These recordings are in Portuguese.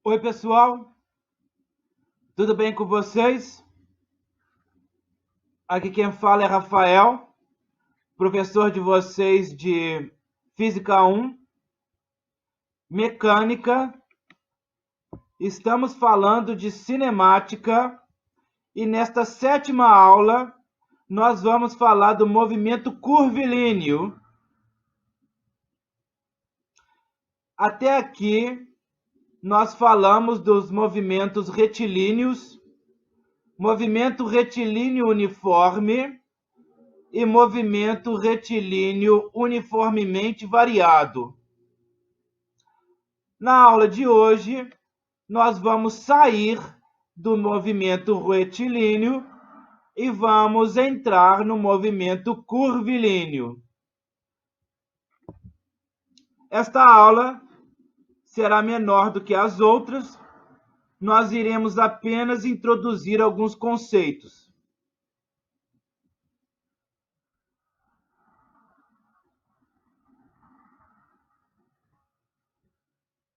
Oi, pessoal, tudo bem com vocês? Aqui quem fala é Rafael, professor de vocês de Física 1, Mecânica. Estamos falando de cinemática e nesta sétima aula nós vamos falar do movimento curvilíneo. Até aqui nós falamos dos movimentos retilíneos, movimento retilíneo uniforme e movimento retilíneo uniformemente variado. Na aula de hoje, nós vamos sair do movimento retilíneo e vamos entrar no movimento curvilíneo. Esta aula será menor do que as outras. Nós iremos apenas introduzir alguns conceitos.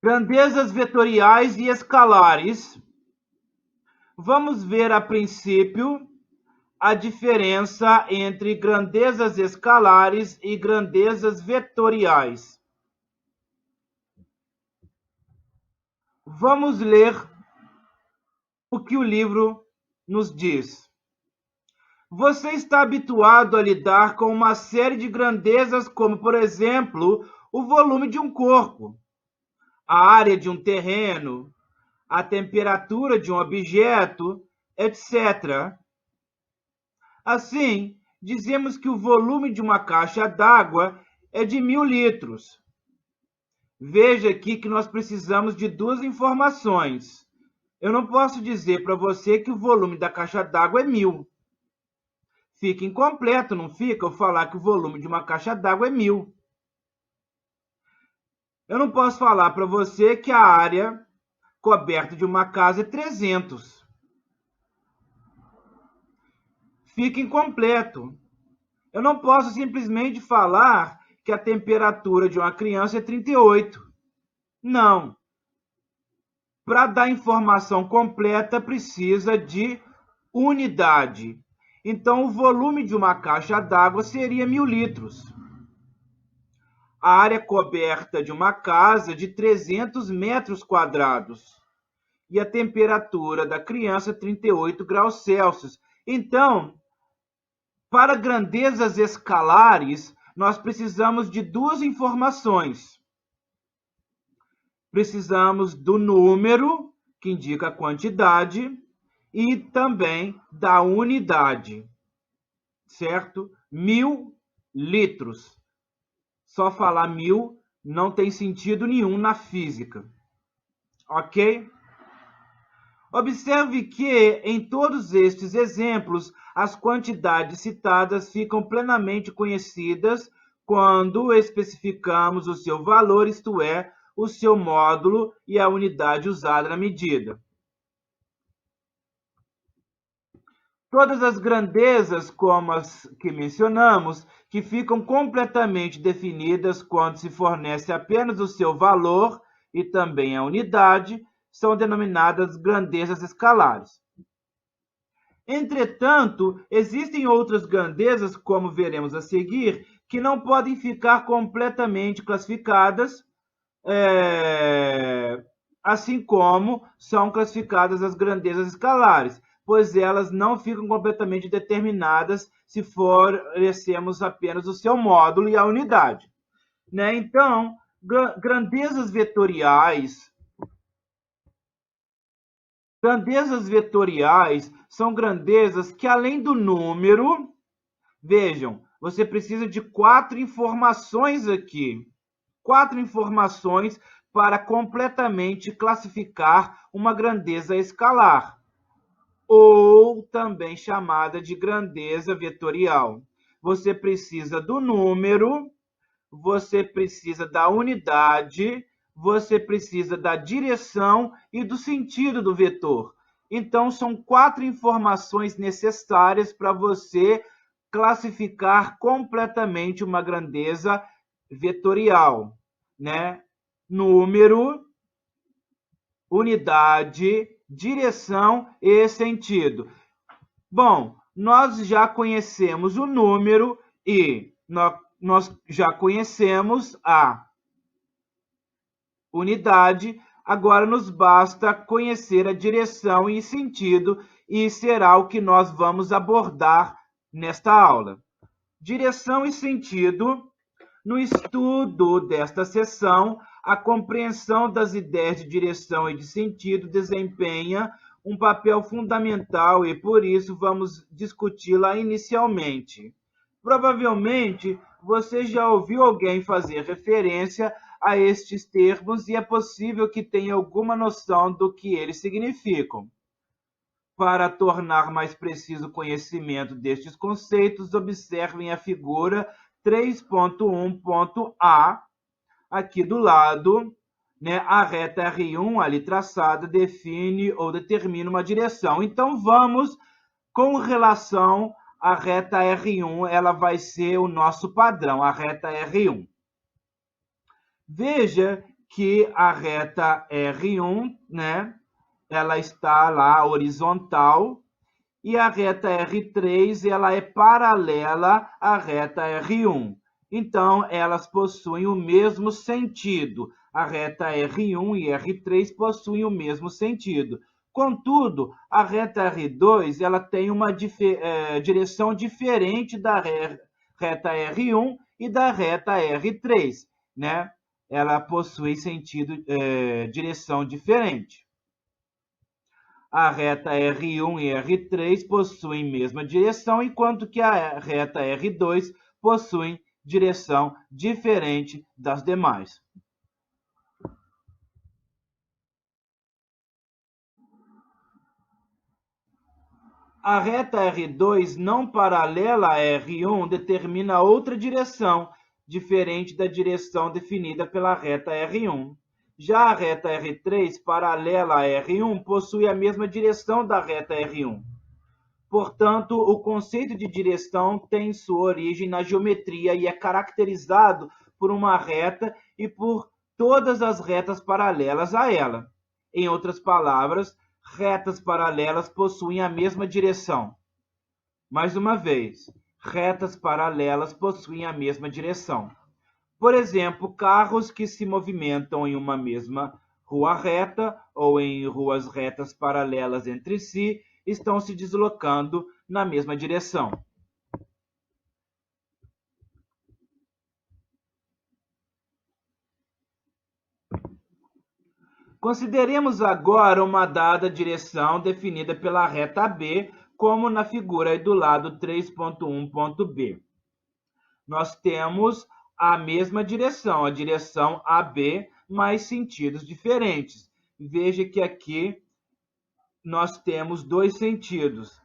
Grandezas vetoriais e escalares. Vamos ver a princípio a diferença entre grandezas escalares e grandezas vetoriais. Vamos ler o que o livro nos diz. Você está habituado a lidar com uma série de grandezas, como, por exemplo, o volume de um corpo, a área de um terreno, a temperatura de um objeto, etc. Assim, dizemos que o volume de uma caixa d'água é de 1000 litros. Veja aqui que nós precisamos de duas informações. Eu não posso dizer para você que o volume da caixa d'água é 1000. Fica incompleto, não fica? Eu falar que o volume de uma caixa d'água é 1000. Eu não posso falar para você que a área coberta de uma casa é 300. Fica incompleto. Eu não posso simplesmente falar que a temperatura de uma criança é 38. Não. Para dar informação completa, precisa de unidade. Então, o volume de uma caixa d'água seria 1000 litros. A área coberta de uma casa de 300 metros quadrados. E a temperatura da criança, 38 graus Celsius. Então, para grandezas escalares, nós precisamos de duas informações. Precisamos do número, que indica a quantidade, e também da unidade, certo? 1000 litros. Só falar 1000 não tem sentido nenhum na física, ok? Observe que, em todos estes exemplos, as quantidades citadas ficam plenamente conhecidas quando especificamos o seu valor, isto é, o seu módulo e a unidade usada na medida. Todas as grandezas, como as que mencionamos, que ficam completamente definidas quando se fornece apenas o seu valor e também a unidade, são denominadas grandezas escalares. Entretanto, existem outras grandezas, como veremos a seguir, que não podem ficar completamente classificadas, assim como são classificadas as grandezas escalares, pois elas não ficam completamente determinadas se fornecemos apenas o seu módulo e a unidade. Então, grandezas vetoriais são grandezas que, além do número, vejam, você precisa de 4 informações aqui. 4 informações para completamente classificar uma grandeza escalar, ou também chamada de grandeza vetorial. Você precisa do número, você precisa da unidade, você precisa da direção e do sentido do vetor. Então, são 4 informações necessárias para você classificar completamente uma grandeza vetorial, né? Número, unidade, direção e sentido. Bom, nós já conhecemos o número e nós já conhecemos a unidade, agora nos basta conhecer a direção e sentido, e será o que nós vamos abordar nesta aula. Direção e sentido. No estudo desta seção, a compreensão das ideias de direção e de sentido desempenha um papel fundamental e, por isso, vamos discuti-la inicialmente. Provavelmente, você já ouviu alguém fazer referência a estes termos e é possível que tenha alguma noção do que eles significam. Para tornar mais preciso o conhecimento destes conceitos, observem a figura 3.1.a, aqui do lado, né? A reta R1, ali traçada, define ou determina uma direção. Então, vamos, com relação à reta R1, ela vai ser o nosso padrão, a reta R1. Veja que a reta R1, né? Ela está lá horizontal, e a reta R3 ela é paralela à reta R1. Então, elas possuem o mesmo sentido. A reta R1 e R3 possuem o mesmo sentido. Contudo, a reta R2 ela tem uma direção diferente da reta R1 e da reta R3, né? Ela possui direção diferente. A reta R1 e R3 possuem mesma direção, enquanto que a reta R2 possui direção diferente das demais. A reta R2 não paralela a R1 determina outra direção, diferente da direção definida pela reta R1. Já a reta R3, paralela a R1, possui a mesma direção da reta R1. Portanto, o conceito de direção tem sua origem na geometria e é caracterizado por uma reta e por todas as retas paralelas a ela. Em outras palavras, retas paralelas possuem a mesma direção. Mais uma vez, retas paralelas possuem a mesma direção. Por exemplo, carros que se movimentam em uma mesma rua reta ou em ruas retas paralelas entre si estão se deslocando na mesma direção. Consideremos agora uma dada direção definida pela reta B, como na figura aí do lado 3.1.b. Nós temos a mesma direção, a direção AB, mas sentidos diferentes. Veja que aqui nós temos dois sentidos.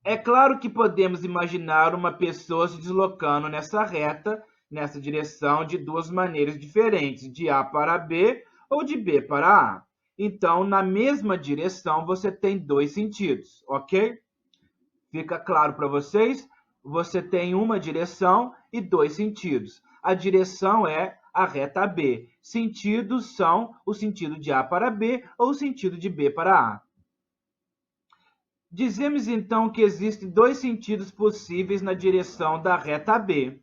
É claro que podemos imaginar uma pessoa se deslocando nessa reta, nessa direção, de duas maneiras diferentes, de A para B ou de B para A. Então, na mesma direção, você tem dois sentidos, ok? Fica claro para vocês? Você tem uma direção e dois sentidos. A direção é a reta B. Sentidos são o sentido de A para B ou o sentido de B para A. Dizemos então que existem dois sentidos possíveis na direção da reta B.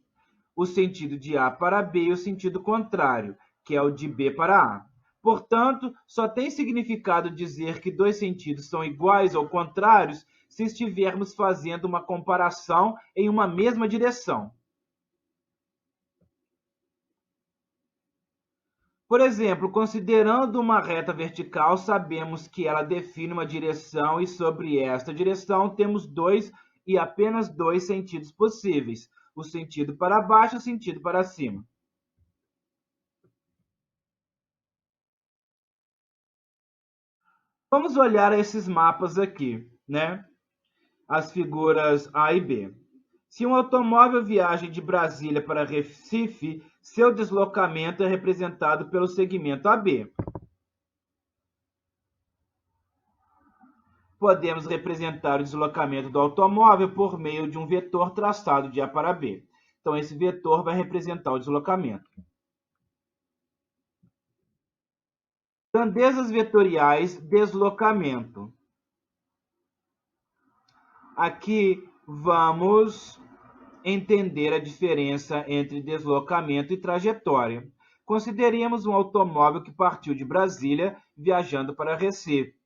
O sentido de A para B e o sentido contrário, que é o de B para A. Portanto, só tem significado dizer que dois sentidos são iguais ou contrários se estivermos fazendo uma comparação em uma mesma direção. Por exemplo, considerando uma reta vertical, sabemos que ela define uma direção e sobre esta direção temos dois e apenas dois sentidos possíveis, o sentido para baixo e o sentido para cima. Vamos olhar esses mapas aqui, né? As figuras A e B. Se um automóvel viaja de Brasília para Recife, seu deslocamento é representado pelo segmento AB. Podemos representar o deslocamento do automóvel por meio de um vetor traçado de A para B. Então, esse vetor vai representar o deslocamento. Grandezas vetoriais, deslocamento. Aqui vamos entender a diferença entre deslocamento e trajetória. Consideremos um automóvel que partiu de Brasília viajando para Recife,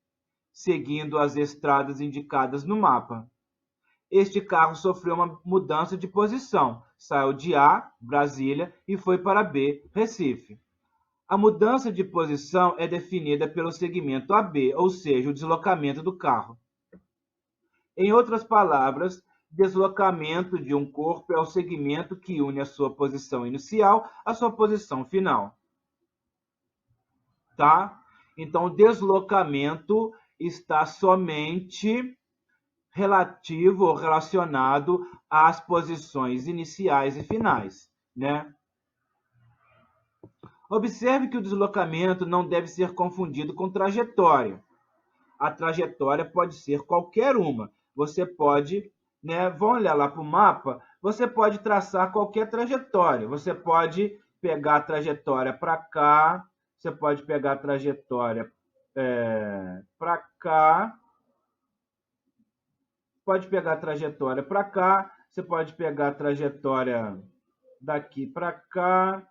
seguindo as estradas indicadas no mapa. Este carro sofreu uma mudança de posição, saiu de A, Brasília, e foi para B, Recife. A mudança de posição é definida pelo segmento AB, ou seja, o deslocamento do carro. Em outras palavras, deslocamento de um corpo é o segmento que une a sua posição inicial à sua posição final. Tá? Então, o deslocamento está somente relativo ou relacionado às posições iniciais e finais, né? Observe que o deslocamento não deve ser confundido com trajetória. A trajetória pode ser qualquer uma. Você pode, né, vamos olhar lá para o mapa, você pode traçar qualquer trajetória. Você pode pegar a trajetória para cá, você pode pegar a trajetória para cá, pode pegar a trajetória para cá, você pode pegar a trajetória daqui para cá,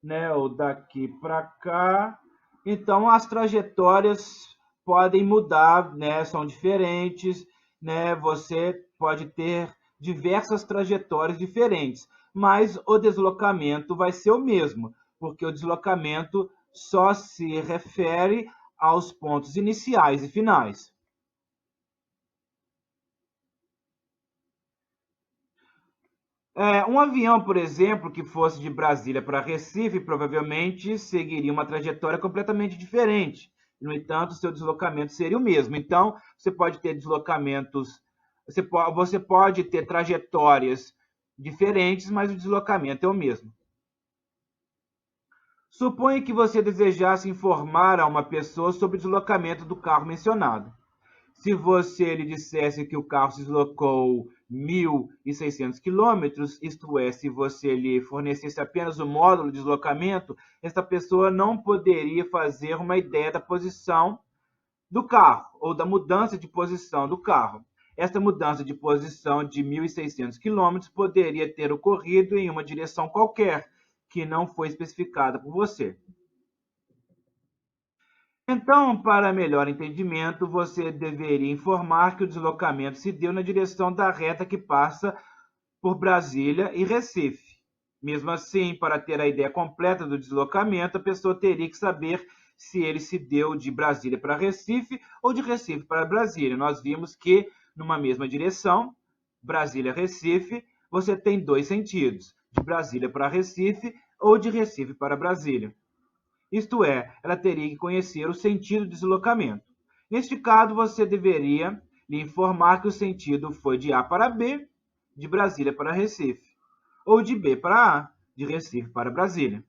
né, ou daqui para cá. Então, as trajetórias podem mudar, né, são diferentes, né, você pode ter diversas trajetórias diferentes, mas o deslocamento vai ser o mesmo, porque o deslocamento só se refere aos pontos iniciais e finais. Um avião, por exemplo, que fosse de Brasília para Recife, provavelmente seguiria uma trajetória completamente diferente. No entanto, seu deslocamento seria o mesmo. Então, você pode ter deslocamentos, você pode ter trajetórias diferentes, mas o deslocamento é o mesmo. Suponha que você desejasse informar a uma pessoa sobre o deslocamento do carro mencionado. Se você lhe dissesse que o carro se deslocou 1.600 quilômetros, isto é, se você lhe fornecesse apenas o módulo de deslocamento, esta pessoa não poderia fazer uma ideia da posição do carro ou da mudança de posição do carro. Esta mudança de posição de 1.600 quilômetros poderia ter ocorrido em uma direção qualquer, que não foi especificada por você. Então, para melhor entendimento, você deveria informar que o deslocamento se deu na direção da reta que passa por Brasília e Recife. Mesmo assim, para ter a ideia completa do deslocamento, a pessoa teria que saber se ele se deu de Brasília para Recife ou de Recife para Brasília. Nós vimos que, numa mesma direção, Brasília-Recife, você tem dois sentidos, de Brasília para Recife ou de Recife para Brasília. Isto é, ela teria que conhecer o sentido do deslocamento. Neste caso, você deveria lhe informar que o sentido foi de A para B, de Brasília para Recife, ou de B para A, de Recife para Brasília.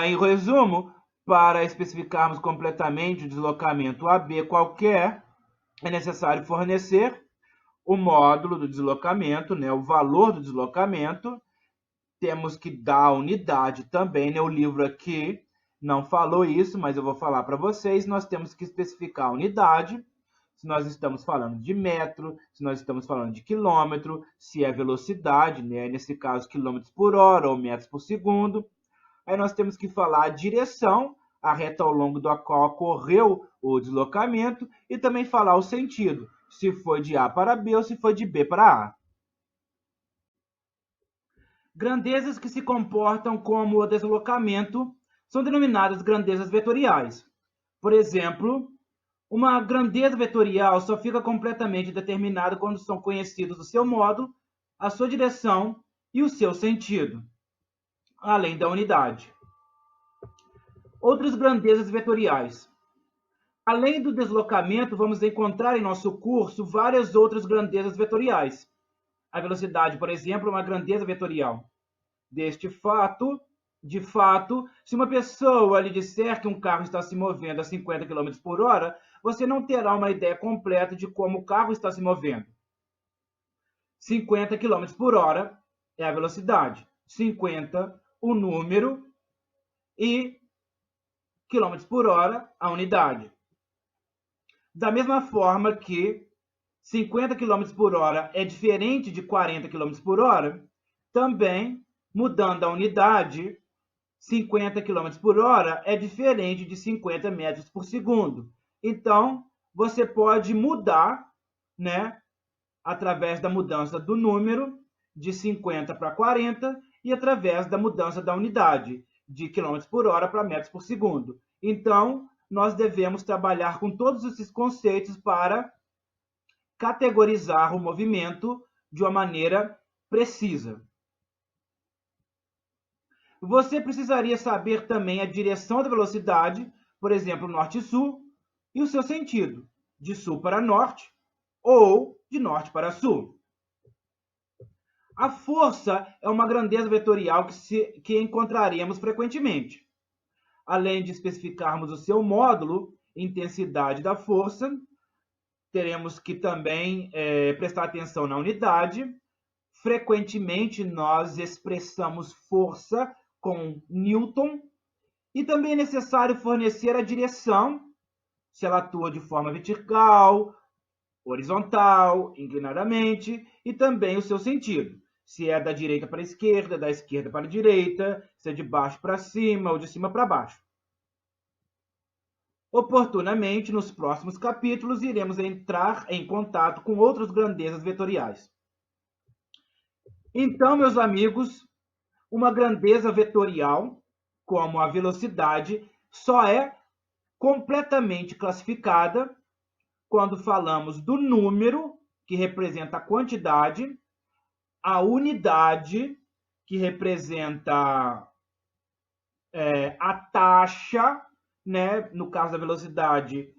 Em resumo, para especificarmos completamente o deslocamento AB qualquer, é necessário fornecer o módulo do deslocamento, né, o valor do deslocamento. Temos que dar a unidade também, né? O livro aqui não falou isso, mas eu vou falar para vocês. Nós temos que especificar a unidade, se nós estamos falando de metro, se nós estamos falando de quilômetro, se é velocidade, né? Nesse caso, quilômetros por hora ou metros por segundo. Aí nós temos que falar a direção, a reta ao longo da qual ocorreu o deslocamento, e também falar o sentido, se foi de A para B ou se foi de B para A. Grandezas que se comportam como o deslocamento são denominadas grandezas vetoriais. Por exemplo, uma grandeza vetorial só fica completamente determinada quando são conhecidos o seu módulo, a sua direção e o seu sentido, além da unidade. Outras grandezas vetoriais. Além do deslocamento, vamos encontrar em nosso curso várias outras grandezas vetoriais. A velocidade, por exemplo, é uma grandeza vetorial. De fato, se uma pessoa lhe disser que um carro está se movendo a 50 km por hora, você não terá uma ideia completa de como o carro está se movendo. 50 km por hora é a velocidade, 50 o número e km por hora a unidade. Da mesma forma que 50 km por hora é diferente de 40 km por hora, também, mudando a unidade, 50 km por hora é diferente de 50 metros por segundo. Então, você pode mudar, né, através da mudança do número de 50 para 40 e através da mudança da unidade de km por hora para metros por segundo. Então, nós devemos trabalhar com todos esses conceitos para categorizar o movimento de uma maneira precisa. Você precisaria saber também a direção da velocidade, por exemplo, norte e sul, e o seu sentido, de sul para norte ou de norte para sul. A força é uma grandeza vetorial que encontraremos frequentemente. Além de especificarmos o seu módulo, intensidade da força, teremos que também prestar atenção na unidade. Frequentemente, nós expressamos força com Newton, e também é necessário fornecer a direção, se ela atua de forma vertical, horizontal, inclinadamente, e também o seu sentido, se é da direita para a esquerda, da esquerda para a direita, se é de baixo para cima ou de cima para baixo. Oportunamente, nos próximos capítulos, iremos entrar em contato com outras grandezas vetoriais. Então, meus amigos, uma grandeza vetorial, como a velocidade, só é completamente classificada quando falamos do número, que representa a quantidade, a unidade, que representa a taxa, né? No caso da velocidade,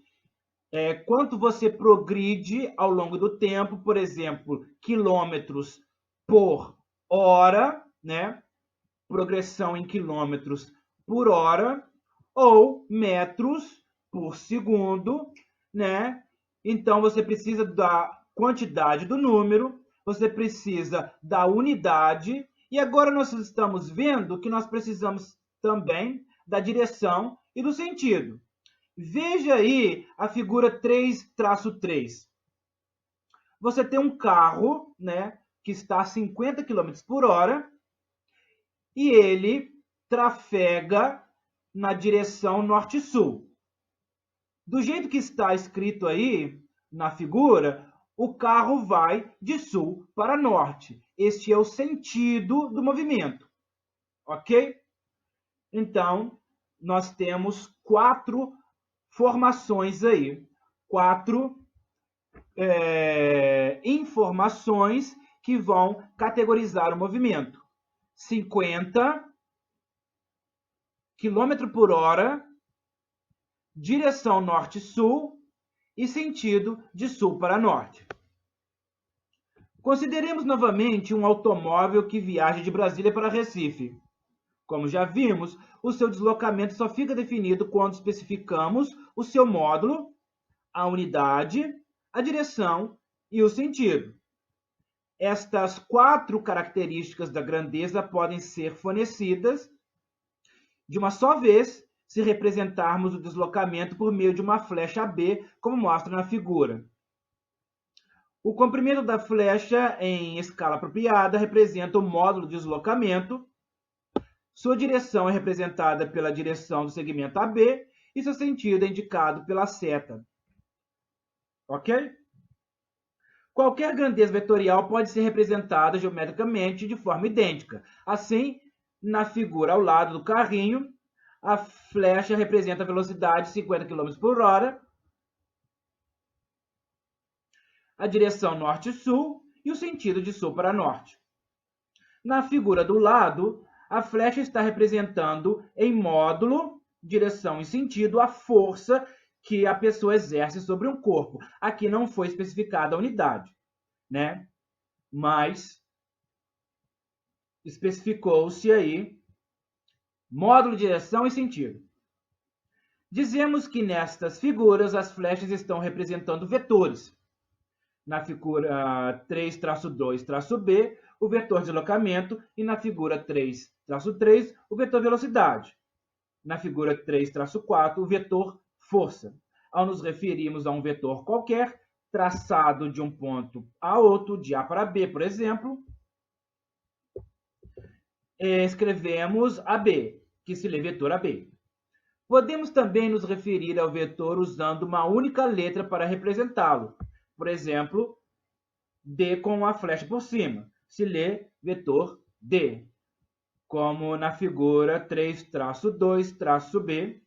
quanto você progride ao longo do tempo, por exemplo, quilômetros por hora, né? Progressão em quilômetros por hora, ou metros por segundo, né? Então, você precisa da quantidade do número, você precisa da unidade, e agora nós estamos vendo que nós precisamos também da direção e do sentido. Veja aí a figura 3-3. Você tem um carro, né, que está a 50 km por hora, e ele trafega na direção norte-sul. Do jeito que está escrito aí na figura, o carro vai de sul para norte. Este é o sentido do movimento, ok? Então, nós temos 4 formações aí, 4 informações que vão categorizar o movimento. 50 km por hora, direção norte-sul e sentido de sul para norte. Consideremos novamente um automóvel que viaja de Brasília para Recife. Como já vimos, o seu deslocamento só fica definido quando especificamos o seu módulo, a unidade, a direção e o sentido. Estas 4 características da grandeza podem ser fornecidas de uma só vez se representarmos o deslocamento por meio de uma flecha AB, como mostra na figura. O comprimento da flecha em escala apropriada representa o módulo de deslocamento. Sua direção é representada pela direção do segmento AB e seu sentido é indicado pela seta. Ok? Qualquer grandeza vetorial pode ser representada geometricamente de forma idêntica. Assim, na figura ao lado do carrinho, a flecha representa a velocidade 50 km por hora, a direção norte-sul e o sentido de sul para norte. Na figura do lado, a flecha está representando em módulo, direção e sentido a força que a pessoa exerce sobre um corpo. Aqui não foi especificada a unidade, né? Mas especificou-se aí módulo, direção e sentido. Dizemos que nestas figuras as flechas estão representando vetores. Na figura 3-2-B, o vetor deslocamento, e na figura 3-3, o vetor velocidade. Na figura 3-4, o vetor força. Ao nos referirmos a um vetor qualquer, traçado de um ponto a outro, de A para B, por exemplo, escrevemos AB, que se lê vetor AB. Podemos também nos referir ao vetor usando uma única letra para representá-lo. Por exemplo, D com a flecha por cima, se lê vetor D, como na figura 3-2-B.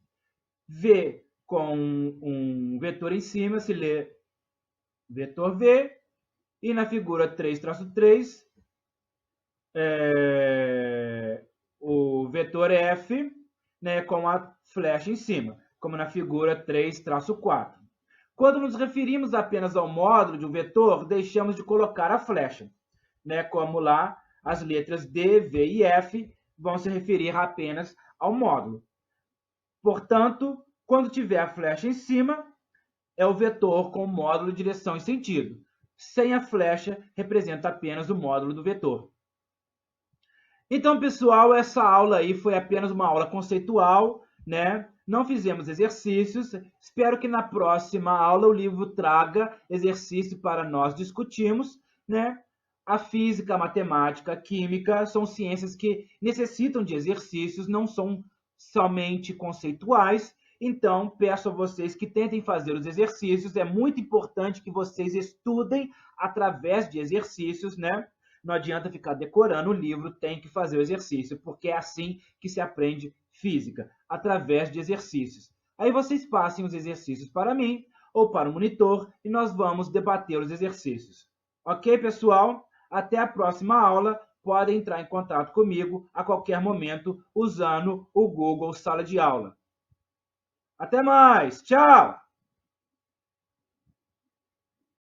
V com um vetor em cima se lê vetor V, e na figura 3-3, o vetor F, né, com a flecha em cima, como na figura 3-4. Quando nos referimos apenas ao módulo de um vetor, deixamos de colocar a flecha, né, como lá as letras D, V e F vão se referir apenas ao módulo. Portanto, quando tiver a flecha em cima, é o vetor com módulo, direção e sentido. Sem a flecha, representa apenas o módulo do vetor. Então, pessoal, essa aula aí foi apenas uma aula conceitual, né? Não fizemos exercícios. Espero que na próxima aula o livro traga exercício para nós discutirmos, né? A física, a matemática, a química são ciências que necessitam de exercícios, não são somente conceituais. Então, peço a vocês que tentem fazer os exercícios. É muito importante que vocês estudem através de exercícios, né? Não adianta ficar decorando o livro, tem que fazer o exercício, porque é assim que se aprende física, através de exercícios. Aí vocês passem os exercícios para mim ou para o monitor e nós vamos debater os exercícios. Ok, pessoal? Até a próxima aula. Podem entrar em contato comigo a qualquer momento usando o Google Sala de Aula. Até mais! Tchau!